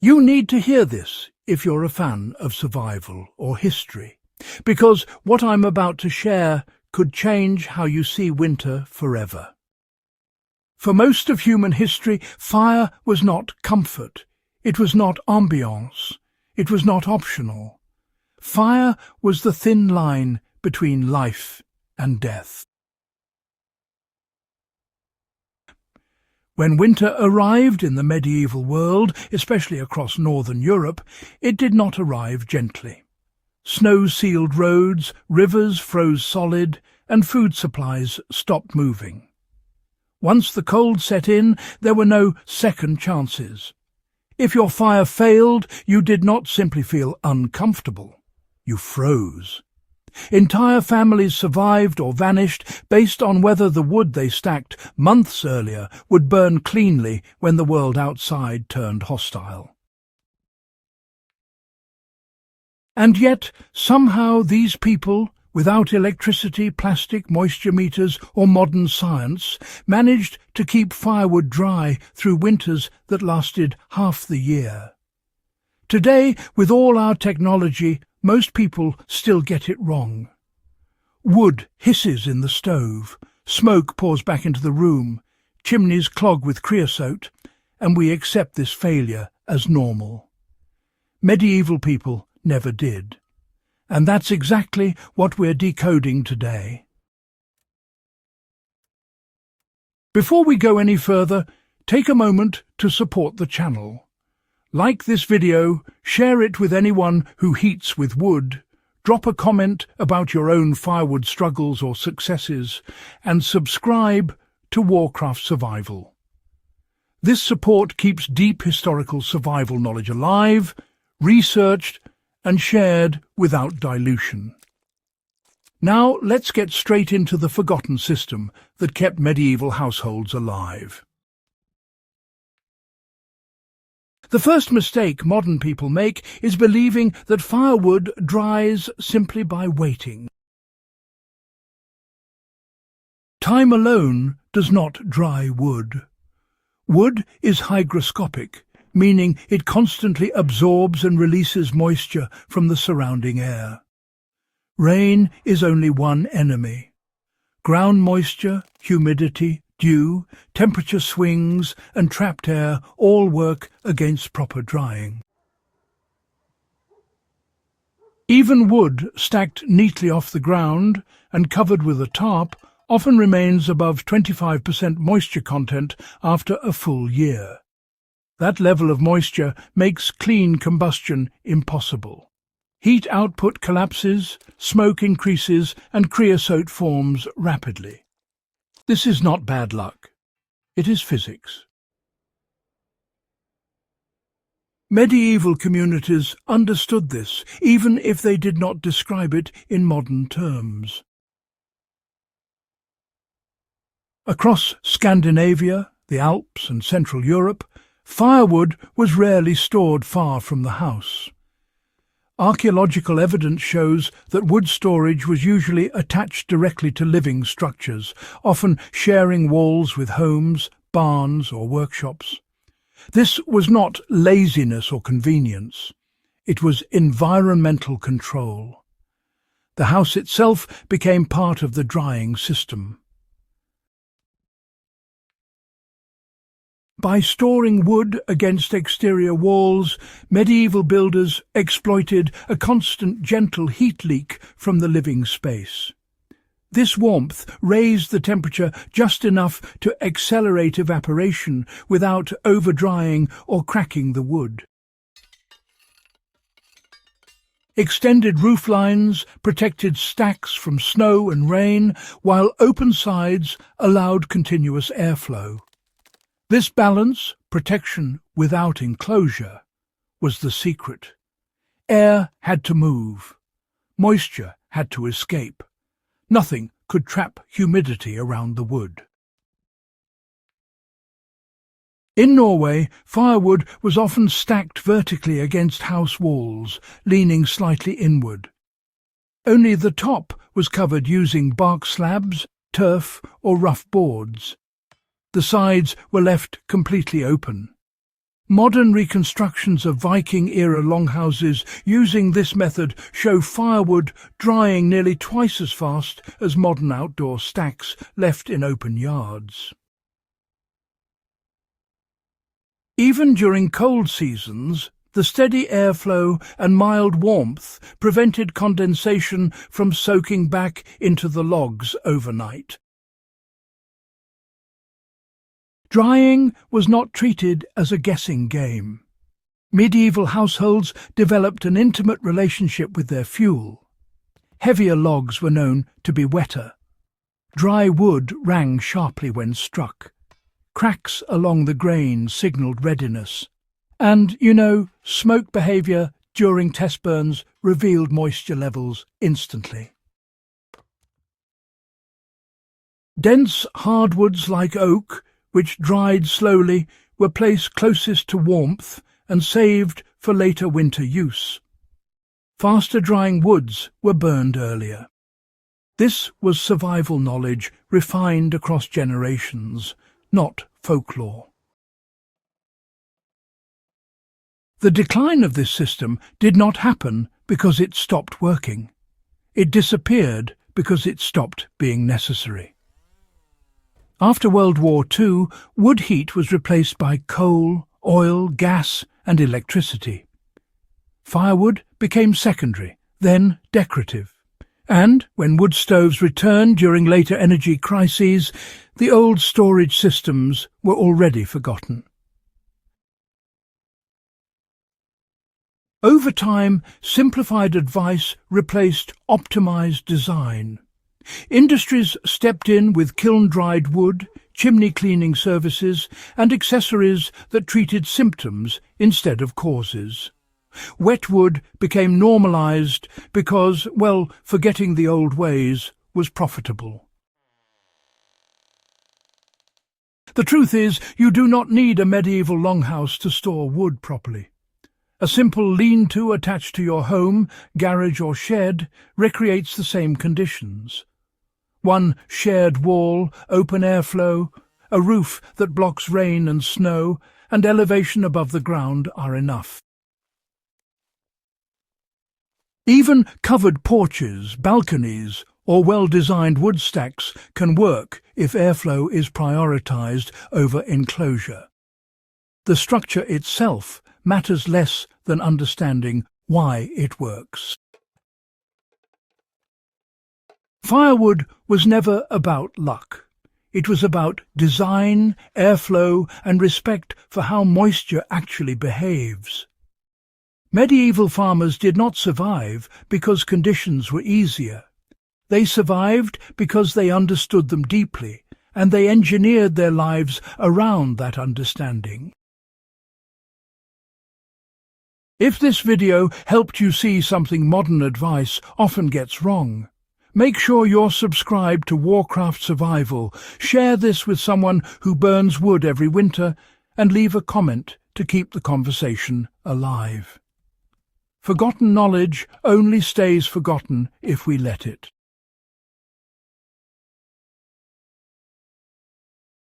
You need to hear this if you're a fan of survival or history, because what I'm about to share could change how you see winter forever. For most of human history, fire was not comfort, it was not ambiance, it was not optional. Fire was the thin line between life and death. When winter arrived in the medieval world, especially across northern Europe, it did not arrive gently. Snow-sealed roads, rivers froze solid, and food supplies stopped moving. Once the cold set in, there were no second chances. If your fire failed, you did not simply feel uncomfortable. You froze. Entire families survived or vanished based on whether the wood they stacked months earlier would burn cleanly when the world outside turned hostile. And yet, somehow these people, without electricity, plastic moisture meters or modern science, managed to keep firewood dry through winters that lasted half the year. Today, with all our technology, most people still get it wrong. Wood hisses in the stove, smoke pours back into the room, chimneys clog with creosote, and we accept this failure as normal. Medieval people never did. And that's exactly what we're decoding today. Before we go any further, take a moment to support the channel. Like this video, share it with anyone who heats with wood, drop a comment about your own firewood struggles or successes, and subscribe to Warcraft Survival. This support keeps deep historical survival knowledge alive, researched, and shared without dilution. Now let's get straight into the forgotten system that kept medieval households alive. The first mistake modern people make is believing that firewood dries simply by waiting. Time alone does not dry wood. Wood is hygroscopic, meaning it constantly absorbs and releases moisture from the surrounding air. Rain is only one enemy. Ground moisture, humidity, dew, temperature swings, and trapped air all work against proper drying. Even wood stacked neatly off the ground and covered with a tarp often remains above 25% moisture content after a full year. That level of moisture makes clean combustion impossible. Heat output collapses, smoke increases, and creosote forms rapidly. This is not bad luck. It is physics. Medieval communities understood this, even if they did not describe it in modern terms. Across Scandinavia, the Alps, and Central Europe, firewood was rarely stored far from the house. Archaeological evidence shows that wood storage was usually attached directly to living structures, often sharing walls with homes, barns, or workshops. This was not laziness or convenience. It was environmental control. The house itself became part of the drying system. By storing wood against exterior walls, medieval builders exploited a constant gentle heat leak from the living space. This warmth raised the temperature just enough to accelerate evaporation without over-drying or cracking the wood. Extended roof lines protected stacks from snow and rain, while open sides allowed continuous airflow. This balance, protection without enclosure, was the secret. Air had to move. Moisture had to escape. Nothing could trap humidity around the wood. In Norway, firewood was often stacked vertically against house walls, leaning slightly inward. Only the top was covered using bark slabs, turf, or rough boards. The sides were left completely open. Modern reconstructions of Viking-era longhouses using this method show firewood drying nearly twice as fast as modern outdoor stacks left in open yards. Even during cold seasons, the steady airflow and mild warmth prevented condensation from soaking back into the logs overnight. Drying was not treated as a guessing game. Medieval households developed an intimate relationship with their fuel. Heavier logs were known to be wetter. Dry wood rang sharply when struck. Cracks along the grain signalled readiness. And, smoke behaviour during test burns revealed moisture levels instantly. Dense hardwoods like oak, which dried slowly, were placed closest to warmth and saved for later winter use. Faster-drying woods were burned earlier. This was survival knowledge refined across generations, not folklore. The decline of this system did not happen because it stopped working. It disappeared because it stopped being necessary. After World War II, wood heat was replaced by coal, oil, gas, and electricity. Firewood became secondary, then decorative. And, when wood stoves returned during later energy crises, the old storage systems were already forgotten. Over time, simplified advice replaced optimized design. Industries stepped in with kiln-dried wood, chimney cleaning services, and accessories that treated symptoms instead of causes. Wet wood became normalized because, forgetting the old ways was profitable. The truth is, you do not need a medieval longhouse to store wood properly. A simple lean-to attached to your home, garage or shed recreates the same conditions. One shared wall, open airflow, a roof that blocks rain and snow, and elevation above the ground are enough. Even covered porches, balconies, or well-designed wood stacks can work if airflow is prioritized over enclosure. The structure itself matters less than understanding why it works. Firewood was never about luck. It was about design, airflow, and respect for how moisture actually behaves. Medieval farmers did not survive because conditions were easier. They survived because they understood them deeply, and they engineered their lives around that understanding. If this video helped you see something modern advice often gets wrong, make sure you're subscribed to Warcraft Survival, share this with someone who burns wood every winter, and leave a comment to keep the conversation alive. Forgotten knowledge only stays forgotten if we let it.